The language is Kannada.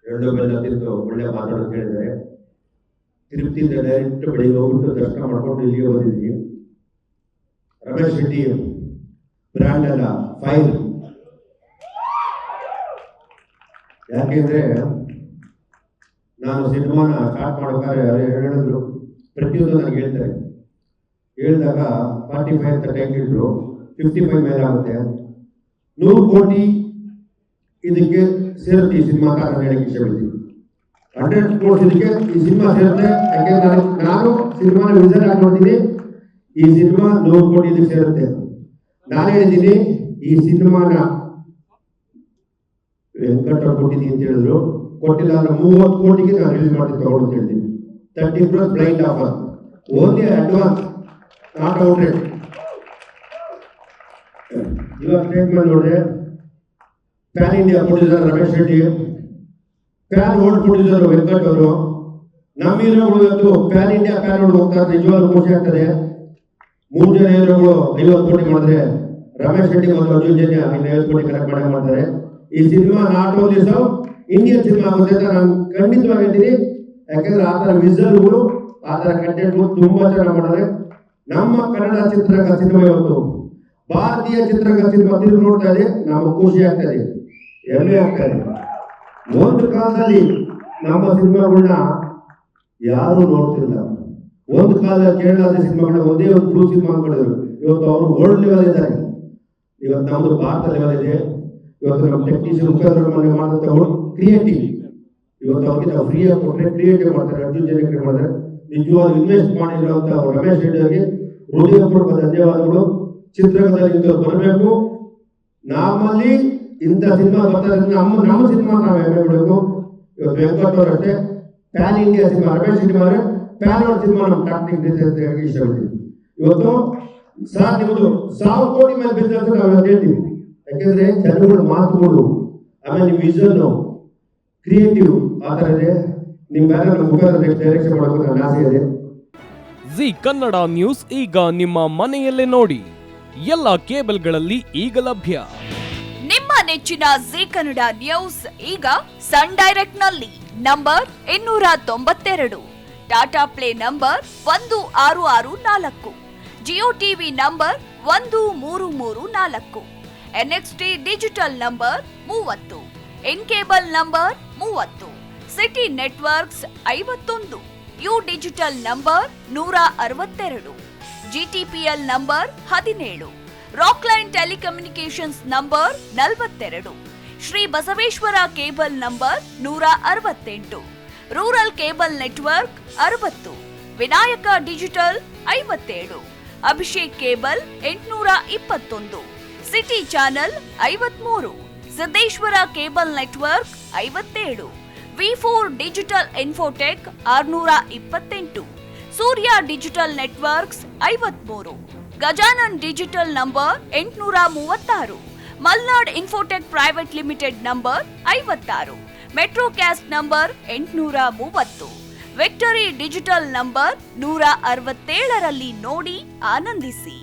ಎರಡು ಬೆಲ್ಲ ತಿಂದು ಒಳ್ಳೆ ಮಾತಾಡೋದು ಹೇಳಿದ್ದಾರೆ. ತಿರುಪತಿಯಿಂದ ಡೈರೆಕ್ಟ್ ಬೆಳಿಗ್ಗೆ ಹೋಗ್ಬಿಟ್ಟು ದರ್ಶನ ಮಾಡ್ಕೊಂಡು ಇಲ್ಲಿಗೆ ಬಂದಿದ್ದೀವಿ. ರಮೇಶ್ ಶೆಟ್ಟಿ ಬ್ರ್ಯಾಂಡ್ ಅಲ್ಲ, ಫೈರ್. ಯಾಕೆಂದ್ರೆ ನಾನು ಸಿನಿಮಾನ ಸ್ಟಾರ್ಟ್ ಮಾಡ್ಬೇಕಾದ್ರೆ ಹೇಳಿದ್ರು, ಪ್ರತಿಯೊಂದು ನನಗೆ ಹೇಳ್ತಾರೆ. ಹೇಳಿದಾಗ 45 ಅಂತ ಟೈಮ್ ಇದ್ರು, 55 ಮೇಲೆ ಆಗುತ್ತೆ, 100 ಕೋಟಿ ಇದಕ್ಕೆ ಸೇರುತ್ತೆ ಈ ಸಿನಿಮಾ ಅಂತ ನಾನು ಹೇಳಕ್ಕೆ ಇಷ್ಟಪಡ್ತೀನಿ. 100 ಕೋಟಿ ಇದಕ್ಕೆ ಈ ಸಿನಿಮಾ ಸೇರುತ್ತೆ. ಯಾಕೆಂದ್ರೆ ನಾನು ಸಿನಿಮಾನ ವಿಸನ್ ಆಗಿ ನೋಡ್ತೀನಿ, ಈ ಸಿನಿಮಾ 100 ಕೋಟಿ ಇದಕ್ಕೆ ಸೇರುತ್ತೆ. ನಾನು ಹೇಳಿದ್ದೀನಿ ಈ ಸಿನಿಮಾನ ವೆಂಕಟರು ಕೊಟ್ಟಿದ್ದೀನಿ ಅಂತ ಹೇಳಿದ್ರು, ಕೊಟ್ಟಿಲ್ಲ ಅಂದ್ರೆ 30 ಕೋಟಿಗೆ ನಾನು ರಿಲೀಸ್ ಮಾಡ್ತೀನಿ ತಗೊಂಡು ಅಂತ ಹೇಳ್ತೀನಿ. 30 plus blind offer, only advance, not out rate. ಇವಾಗ ಸ್ಟೇಟ್ಮೆಂಟ್ ನೋಡ್ರೆ, PAN India producer Ramesh Shetty, PAN world producer Venkat ಅವರು, ನಮ್ಮ ಹೀರೋಗಳು ಇವತ್ತು ಪ್ಯಾನ್ ಇಂಡಿಯಾ ಪ್ಯಾನ್ ವರ್ಲ್ಡ್ ಹೋಗ್ತಾರೆ. ನಿಜವಾಗ್ಲೂ ಖುಷಿ ಆಗ್ತದೆ. 3 ಜನ ಹೀರೋಗಳು 50 ಕೋಟಿ ಮಾಡಿದ್ರೆ, ರಮೇಶ್ ಶೆಟ್ಟಿ ಮತ್ತು ಅರ್ಜುನ್ ಜನ್ಯ 50 ಕೋಟಿ ಕಲೆಕ್ಟ್ ಮಾಡ್ತಾರೆ. ಈ cinema not only Indian cinema ಆಗುತ್ತೆ ಅಂತ ನಾನು ಖಂಡಿತವಾಗಿ ಹೇಳ್ತೀನಿ. ಯಾಕಂದ್ರೆ ಆ ಥರ ವಿಸಲ್ಗಳು, ಆ ಥರ ಕಂಟೆಂಟ್ಗಳು ತುಂಬಾ ಚೆನ್ನಾಗಿ ಮಾಡಿದ್ರೆ. ನಮ್ಮ ಕನ್ನಡ ಚಿತ್ರರಂಗ ಸಿನಿಮಾ ಇವತ್ತು ಭಾರತೀಯ ಚಿತ್ರರಂಗ ಸಿನಿಮಾ ತಿರುಗಿ ನೋಡ್ತಾ ಇದೆ. ನಮಗೆ ಖುಷಿ ಆಗ್ತಾ ಇದೆ, ಹೆಮ್ಮೆ ಆಗ್ತಾ ಇದೆ. ಒಂದು ಕಾಲದಲ್ಲಿ ನಮ್ಮ ಸಿನಿಮಾಗಳನ್ನ ಯಾರು ನೋಡ್ತಿಲ್ಲ. ಒಂದು ಕಾಲದಲ್ಲಿ ಕೇರಳದ ಸಿನಿಮಾಗಳ ಒಂದೇ ಒಂದು ಬ್ಲೂ ಸಿನಿಮಾ ಮಾಡಿದ್ರು. ಇವತ್ತು ಅವರು ವರ್ಲ್ಡ್ ಲೆವೆಲ್ ಇದ್ದಾರೆ. ಇವತ್ತು ನಮ್ಮದು ಭಾರತ ಲೆವೆಲ್ ಇದೆ. ಇವತ್ತು ನಮ್ಮ ಟೆಕ್ನಿಷಿಯನ್ ಉಪೇಂದ್ರ ಮನೆ ಮಾಡಿದಂಥವ್ರು ಕ್ರಿಯೇಟಿವ್. ಇವತ್ತು ಅವ್ರಿಗೆ ನಾವು ಫ್ರೀಯಾಗಿ ಕೊಟ್ಟರೆ ಕ್ರಿಯೇಟಿವ್ ಮಾಡ್ತಾರೆ, ಅರ್ಜುನ್ ಜನ್ಯ ಮಾಡ್ತಾರೆ. ನಿಜವಾದ ಇನ್ವೆಸ್ಟ್ ಮಾಡಿರುವಂಥ ರಮೇಶ್ ರೆಡ್ಡಿ ಅವರಿಗೆ ಹೃದಯಪೂರ್ವಕ ಧನ್ಯವಾದಗಳು. ಚಿತ್ರರಂಗದಲ್ಲಿ ಬರಬೇಕು. ನಮ್ಮಲ್ಲಿ ಇಂಥ ಸಿನಿಮಾ ಬರ್ತಾರೆ, ನಮ್ಮ ಸಿನಿಮಾ ನಾವು ಹೆಮ್ಮೆ ಬಿಡಬೇಕು. ಇವತ್ತು ವೆಂಕಟ್ ಅವರು ಅಷ್ಟೇ, PAN India cinema Ramesh cinema PAN world cinema ನಮ್ಮ ಟಾಕ್ಟಿಂಗ್ ಇಷ್ಟಪಡ್ತೀವಿ. ಇವತ್ತು ಸರ್ ನಿಮ್ಮದು 1000 ಕೋಟಿ ಮೇಲೆ ಬಿಸ್ನೆಸ್ ನಾವು ಹೇಳ್ತೀವಿ. ಯಾಕೆಂದ್ರೆ ಜನಗಳ ಮಾತುಗಳು, ಆಮೇಲೆ ನಿಮ್ಮ ವಿಷನ್, ಕ್ರಿಯೇಟಿವ್ ಆ ಥರ ಇದೆ. ನಿಮ್ಮ ಬೇರೆ ನಮ್ಮ ಮುಖಾಂತರ ನೆಕ್ಸ್ಟ್ ಡೈರೆಕ್ಷನ್ ಮಾಡೋದು ನನ್ನ ಆಸೆ ಇದೆ. ಜಿ ಕನ್ನಡ ನ್ಯೂಸ್ ಈಗ ನಿಮ್ಮ ಮನೆಯಲ್ಲೇ ನೋಡಿ. ಎಲ್ಲ ಕೇಬಲ್ಗಳಲ್ಲಿ ಈಗ ಲಭ್ಯ. ನಿಮ್ಮ ನೆಚ್ಚಿನ ಜಿ ಕನ್ನಡ ನ್ಯೂಸ್ ಈಗ ಸನ್ ಡೈರೆಕ್ಟ್ ನಲ್ಲಿ number 292, Tata play number 1664, Jio TV number 1334, NXT digital number 30, in cable number 30, city networks 51, U digital number 162, GTPL number 17, Rockline telecommunications number 42, Shri Basaveshwara cable number 168, rural cable network 60, Vinayaka digital 57, Abhishek cable 821, city channel 53, Siddeshwara cable network 57, V4 digital Infotech 628, Surya digital networks 53, Gajanan digital number 836, Malnad Infotech Private Limited number 56, Metrocast number 830, Victory Digital number 167ರಲ್ಲಿ ನೋಡಿ ಆನಂದಿಸಿ.